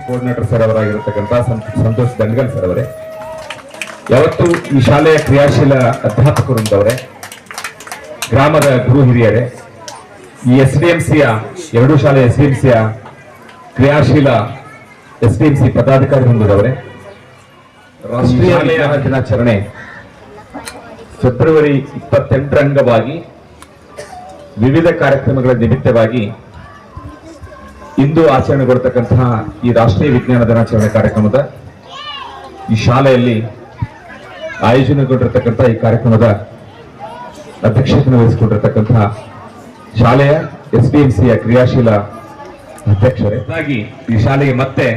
Coordinator sir ಅವರಾಗಿರತಕ್ಕಂಥ Santosh Gangal sir ಅವರೇ, ಯಾವತ್ತು ಈ ಶಾಲೆಯ ಕ್ರಿಯಾಶೀಲ ಅಧ್ಯಾಪಕರುಂದವರೇ, ಗ್ರಾಮದ ಗುರು ಹಿರಿಯರೇ, ಈ SDMCಯ ಎರಡೂ ಶಾಲೆ SDMCಯ ಕ್ರಿಯಾಶೀಲ SDMC ಪದಾಧಿಕಾರಿ ಹೊಂದಿದವರೇ, ರಾಷ್ಟ್ರೀಯ ಶಾಲೆಯ ದಿನಾಚರಣೆ ಫೆಬ್ರವರಿ 28ರ ಅಂಗವಾಗಿ ವಿವಿಧ ಕಾರ್ಯಕ್ರಮಗಳ ನಿಮಿತ್ತವಾಗಿ ಇಂದು ಆಚರಣೆಗೊಳ್ತಕ್ಕಂತಹ ಈ ರಾಷ್ಟ್ರೀಯ ವಿಜ್ಞಾನ ದಿನಾಚರಣೆ ಕಾರ್ಯಕ್ರಮದ ಈ ಶಾಲೆಯಲ್ಲಿ ಆಯೋಜನೆಗೊಂಡಿರತಕ್ಕಂತಹ ಈ ಕಾರ್ಯಕ್ರಮದ ಅಧ್ಯಕ್ಷತೆಯನ್ನು ವಹಿಸಿಕೊಂಡಿರತಕ್ಕಂತಹ ಶಾಲೆಯ SDMCಯ ಕ್ರಿಯಾಶೀಲ ಅಧ್ಯಕ್ಷರೇ, ಈ ಶಾಲೆಗೆ ಮತ್ತೆ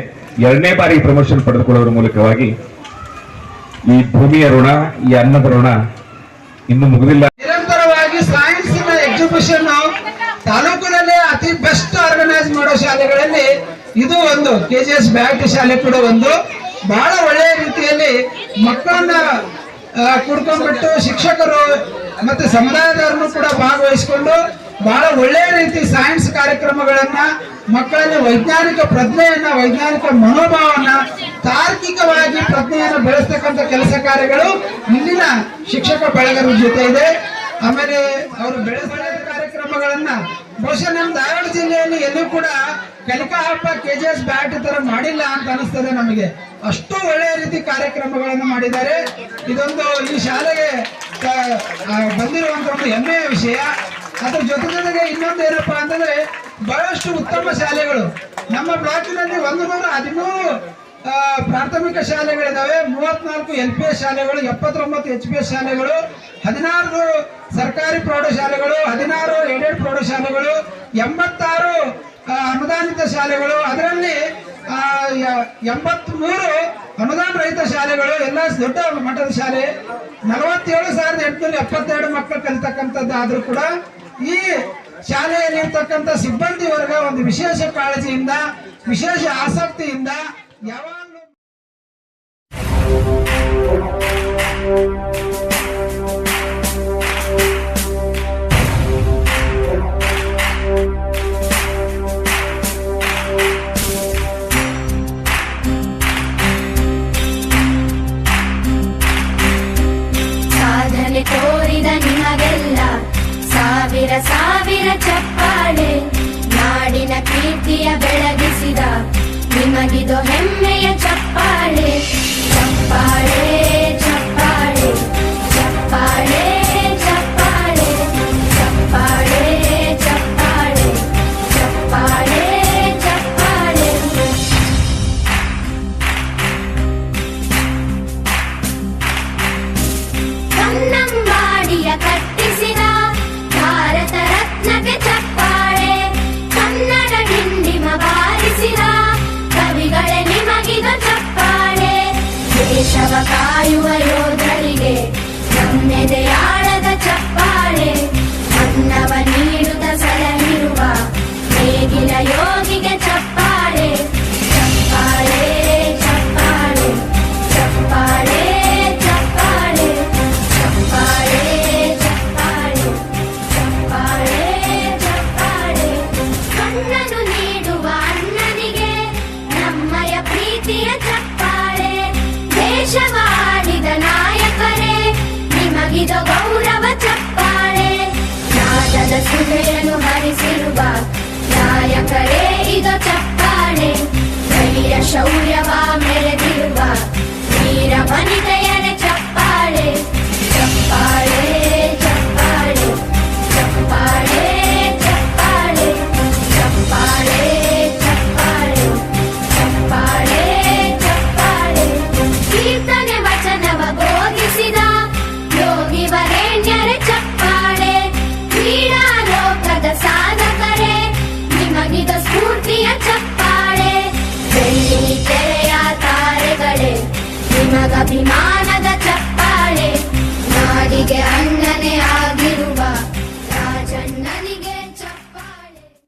2ನೇ ಬಾರಿ ಪ್ರಮೋಷನ್ ಪಡೆದುಕೊಳ್ಳುವ ಮೂಲಕವಾಗಿ ಈ ಭೂಮಿಯ ಋಣ, ಈ ಅನ್ನದ ಋಣ ಇನ್ನು ಮುಗಿದಿಲ್ಲ. ನಿರಂತರವಾಗಿ ಸೈನ್ಸ್ ಎಕ್ಸಿಬಿಷನ್ ತಾಲೂಕಿನಲ್ಲಿ ಅತಿ ಬೆಸ್ಟ್ ಆರ್ಗನೈಸ್ ಮಾಡೋ ಶಾಲೆಗಳಲ್ಲಿ ಇದು ಒಂದು. KGS ಬ್ಯಾಟ್ ಶಾಲೆ ಕೂಡ ಒಂದು. ಬಹಳ ಒಳ್ಳೆಯ ರೀತಿಯಲ್ಲಿ ಮಕ್ಕಳನ್ನ ಕುಡ್ಕೊಂಡ್ಬಿಟ್ಟು ಶಿಕ್ಷಕರು ಮತ್ತೆ ಸಮುದಾಯದವರನ್ನು ಕೂಡ ಭಾಗವಹಿಸಿಕೊಂಡು ಬಹಳ ಒಳ್ಳೆಯ ರೀತಿ ಸೈನ್ಸ್ ಕಾರ್ಯಕ್ರಮಗಳನ್ನ, ಮಕ್ಕಳಲ್ಲಿ ವೈಜ್ಞಾನಿಕ ಪ್ರಜ್ಞೆಯನ್ನ, ವೈಜ್ಞಾನಿಕ ಮನೋಭಾವನ, ತಾರ್ಕಿಕವಾಗಿ ಪ್ರಜ್ಞೆಯನ್ನು ಬೆಳೆಸ್ತಕ್ಕಂಥ ಕೆಲಸ ಕಾರ್ಯಗಳು ಇಲ್ಲಿನ ಶಿಕ್ಷಕ ಬೆಳಗರ ಜೊತೆ ಇದೆ. ಆಮೇಲೆ ಅವರು ಬೆಳೆಸಿದ ಕಾರ್ಯಕ್ರಮಗಳನ್ನ ಬಹುಶಃ ನಮ್ಮ ಧಾರವಾಡ ಜಿಲ್ಲೆಯಲ್ಲಿ ಎಲ್ಲೂ ಕೂಡ ಕಲಿಕಾ ಹಬ್ಬ KGS ಬ್ಯಾಟ್ ತರ ಮಾಡಿಲ್ಲ ಅಂತ ಅನಿಸ್ತದೆ ನಮಗೆ. ಅಷ್ಟು ಒಳ್ಳೆಯ ರೀತಿ ಕಾರ್ಯಕ್ರಮಗಳನ್ನು ಮಾಡಿದ್ದಾರೆ. ಇದೊಂದು ಈ ಶಾಲೆಗೆ ಬಂದಿರುವಂತ ಒಂದು ಹೆಮ್ಮೆಯ ವಿಷಯ. ಅದ್ರ ಜೊತೆಗೆ ಇನ್ನೊಂದು ಏನಪ್ಪಾ ಅಂತಂದ್ರೆ ಬಹಳಷ್ಟು ಉತ್ತಮ ಶಾಲೆಗಳು ನಮ್ಮ ಬ್ಲಾಕಿನಲ್ಲಿ 113 ಪ್ರಾಥಮಿಕ ಶಾಲೆಗಳಿದಾವೆ, 34 LPS ಶಾಲೆಗಳು, 79 HPS ಶಾಲೆಗಳು, 16 ಸರ್ಕಾರಿ ಪ್ರೌಢಶಾಲೆಗಳು, 16 ಏಡೆಡ್ ಪ್ರೌಢಶಾಲೆಗಳು, 86 ಅನುದಾನಿತ ಶಾಲೆಗಳು, ಅದರಲ್ಲಿ 83 ಅನುದಾನ ರಹಿತ ಶಾಲೆಗಳು, ಎಲ್ಲ ದೊಡ್ಡ ಮಟ್ಟದ ಶಾಲೆ. 47,872 ಮಕ್ಕಳು ಕಲಿತಕ್ಕಂಥದ್ದು. ಆದ್ರೂ ಕೂಡ ಈ ಶಾಲೆಯಲ್ಲಿ ಇರ್ತಕ್ಕಂಥ ಸಿಬ್ಬಂದಿ ವರ್ಗ ಒಂದು ವಿಶೇಷ ಕಾಳಜಿಯಿಂದ, ವಿಶೇಷ ಆಸಕ್ತಿಯಿಂದ ಯಾವಾಗಲೂ ಸಾಧನೆ ತೋರಿದ ನಿಮಗೆಲ್ಲ ಸಾವಿರ ಸಾವಿರ ಚಪ್ಪಾಳೆ, ನಾಡಿನ ಕೀರ್ತಿಯ ಬೆಳಗಿಸಿದ ನಿಮಗಿದು ಹೆಮ್ಮೆಯ ಚಪ್ಪಾಳೆ. ಚಪ್ಪಾಳೆ ಚಪ್ಪಾಳೆ ಚಪ್ಪಾಳೆ ಚಪ್ಪಾಳೆ ಚಪ್ಪಾಳೆ ಚಪ್ಪಾಳೆ ಚಪ್ಪಾಳೆ ಚಪ್ಪಾಳೆ. ಕನ್ನಂಬಾಡಿಯ ಕಟ್ಟಿಸಿದ ಭಾರತ ರತ್ನಕ್ಕೆ ಚಪ್ಪಾಳೆ, ಕನ್ನಡ ಡಿಂಡಿಮ ಬಾರಿಸಿದ ಕವಿಗಳೇ ನಿಮಗಿದ ಚಪ್ಪಾಳೆ. ದೇಶವ ಕಾಯುವ ಯೋಧರಿಗೆ ನಮ್ಮೆದೆಯಾಳದ ಚಪ್ಪಾಳೆ, ಅನ್ನವ ನೀಡುತ್ತ ಸಲಹಿರುವ ನೇಗಿಲ ಯೋಗಿಗೆ ಚಪ್ಪಾಳೆ. ಚಪ್ಪಾಳೆ ಚಪ್ಪಾಳೆ ಚಪ್ಪಾಳೆ ಚಪ್ಪಾಳೆ ಚಪ್ಪಾಳೆ ಚಪ್ಪಾಳೆ ಚಪ್ಪಾಳೆ ಚಪ್ಪಾಳೆ. ಕಣ್ಣನು ನೀಡುವ ಅಣ್ಣನಿಗೆ ನಮ್ಮಯ ಪ್ರೀತಿಯ ಚಪ್ಪಾಳೆ. ದೇಶವಾಡಿದ ನಾಯಕರೇ ನಿಮಗಿದು ಗೌರವ ಚಪ್ಪಾಳೆ. ನಾದದ ಸುಧೆಯನ್ನು ಹರಿಸಿರುವ ನಾಯಕರೇ